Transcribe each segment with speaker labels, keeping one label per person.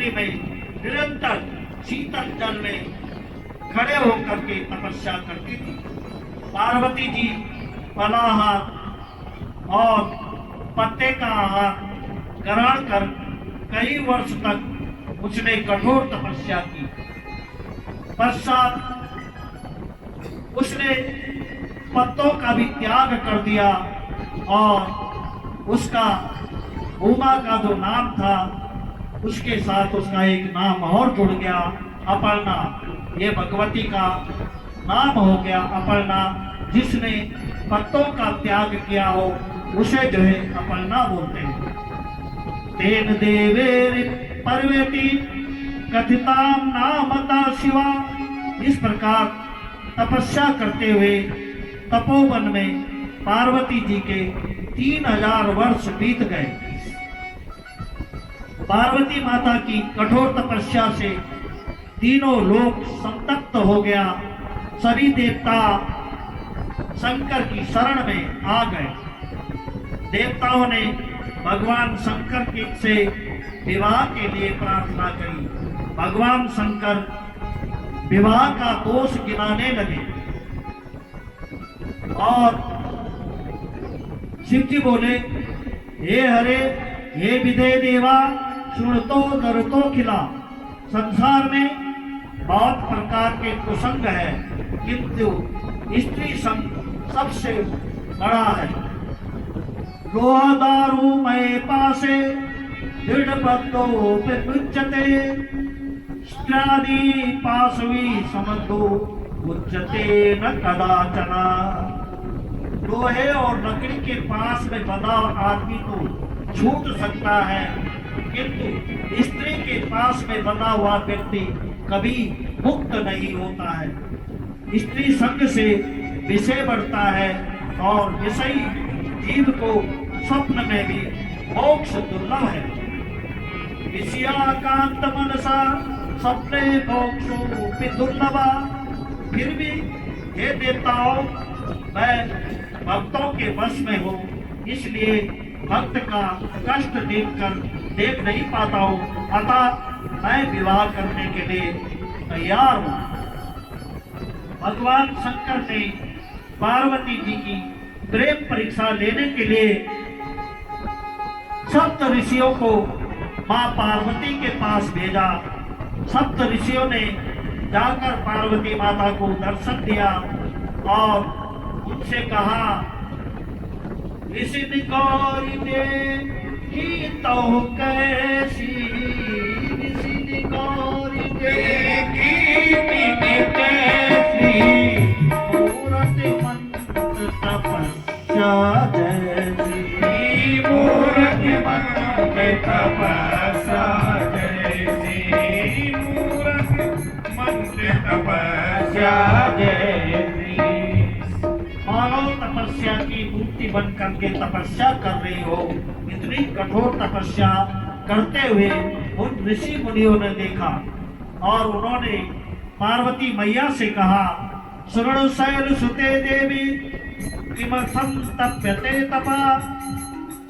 Speaker 1: पार्वती में निरंतर शीतल जल में खड़े होकर के तपस्या करती थी। पार्वती जी फलाहार और पत्ते का आहार ग्रहण कर कई वर्ष तक उसने कठोर तपस्या की। पश्चात उसने पत्तों का भी त्याग कर दिया और उसका उमा का जो नाम था उसके साथ उसका एक नाम और जुड़ गया, अपर्णा। ये भगवती का नाम हो गया अपर्णा। जिसने पत्तों का त्याग किया हो उसे जो है अपर्णा बोलते हैं। तेन देवे पर्वती कथिताम नामता शिवा। इस प्रकार तपस्या करते हुए तपोवन में पार्वती जी के 3000 वर्ष बीत गए। पार्वती माता की कठोर तपस्या से तीनों लोक संतप्त हो गया। सभी देवता शंकर की शरण में आ गए। देवताओं ने भगवान शंकर से विवाह के लिए प्रार्थना करी। भगवान शंकर विवाह का दोष गिनाने लगे और शिव जी बोले, हे हरे, हे विदे देवा, सुनतो दरतो खिला। संसार में बहुत प्रकार के कुसंग है, किंतु स्त्री संग सबसे बड़ा है। लोहा दारू मय पासे दृढ़ बद्धो उच्चते। स्त्रादी पाशवी समद्धो उच्चते न कदाचना। लोहे और लकड़ी के पास में बंधा आदमी तो छूट सकता है, किंतु स्त्री के पास में बंधा हुआ व्यक्ति कभी मुक्त नहीं होता है। स्त्री संग से विषय बढ़ता है और विषयी जीव को स्वप्न में भी मोक्ष दुर्लभ है। विषयाकांत मनसा स्वप्ने मोक्षो भी दुर्लभा। फिर भी हे देवताओं, मैं भक्तों के वश में हूँ, इसलिए भक्त का कष्ट देख नहीं पाता हूँ, अतः मैं विवाह करने के लिए तैयार हूँ। भगवान शंकर ने पार्वती जी की प्रेम परीक्षा लेने के लिए सप्त ऋषियों को मां पार्वती के पास भेजा। सप्त ऋषियों ने जाकर पार्वती माता को दर्शन दिया और उनसे कहा, ऋषि निकोरी देखी तो कैसी, ऋषि निकोरी देखी कैसी, मूरत मंत्र तपस्या जैसी, मूरत मंत्र तपस्या जैसी, मूरत मंत्र तपस्या जैसी। मानव तपस्या की मूर्ति बन करके तपस्या कर रही हो। इतनी कठोर तपस्या करते हुए उन ऋषि मुनियों ने देखा और उन्होंने पार्वती मैया से कहा, शृणु शैल सुते देवी किमर्थं तप्यते तपा,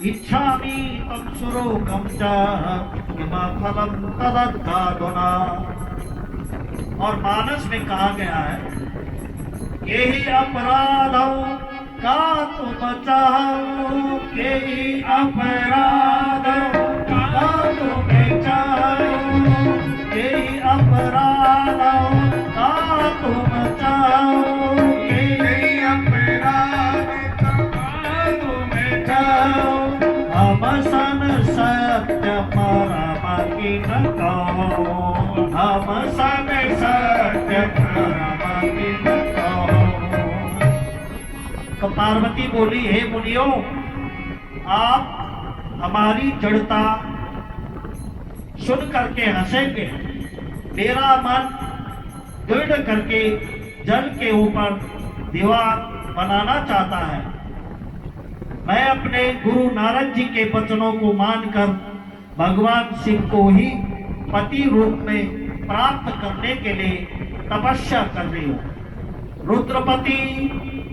Speaker 1: इच्छामि तम सुरोगम च किमफलं तदद्धादुना। और मानस में कहा गया है, यही अपराधों का तुम चाहो, यही अपराधों का तुम चाहो, यही अपराधों का तुम चाहो, यही अपराध का तुम चाहो। हम सन सत्य परम की न कहो, हम सन सत्य परम की न कहो। तो पार्वती बोली, हे मुनियों, आप हमारी जड़ता सुन करके हंसेंगे। मेरा मन दृढ़ करके जल के ऊपर दीवार बनाना चाहता है। मैं अपने गुरु नारद जी के वचनों को मानकर भगवान शिव को ही पति रूप में प्राप्त करने के लिए तपस्या कर रही हूँ। रुद्रपति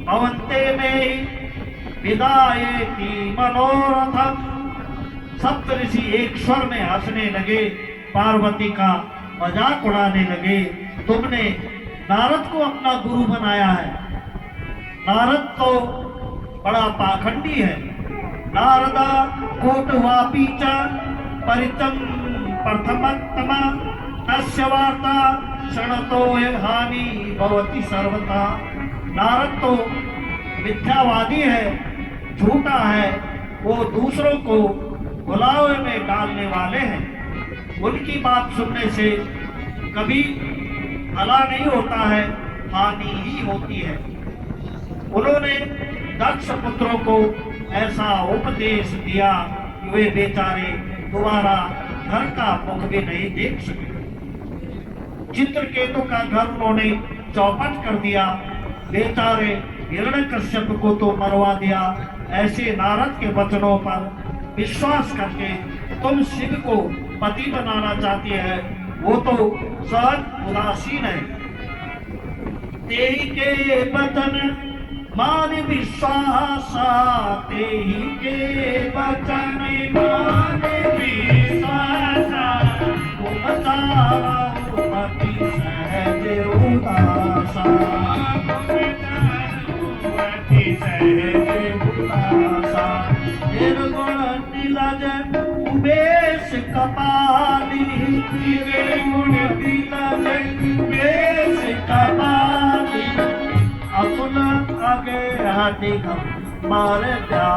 Speaker 1: भवन्ते में विदायेति मनोरथम। सप्तऋषि एक स्वर में हंसने लगे पार्वती का मजाक उड़ाने लगे। तुमने नारद को अपना गुरु बनाया है। नारद तो बड़ा पाखंडी है। नारदा कोटवापी च परितम प्रथमतमा तस्य वार्ता क्षणतो हानि भवति सर्वथा। नारद तो मिथ्यावादी है, झूठा है। वो दूसरों को भुलावे में डालने वाले हैं। उनकी बात सुनने से कभी भला नहीं होता है, हानि ही होती है। उन्होंने दक्ष पुत्रों को ऐसा उपदेश दिया कि वे बेचारे दोबारा घर का मुख भी नहीं देख सके। चित्रकेतु का घर उन्होंने चौपट कर दिया। बेचारे हिरण्यकश्यप को तो मरवा दिया। ऐसे नारद के वचनों पर विश्वास करके तुम शिव को पति बनाना चाहती है, वो तो सहज उदासीन है। तेही के वचन मान विश्वासा, तेही के वचन मान विश्वासा, तुम तारा पति सहज उदासा, सहज उदासा। निर्गुण नीलज उमेश कपाली, निर्गुण नीलज उमेश कपाली, अपना आगे हटि मार जा।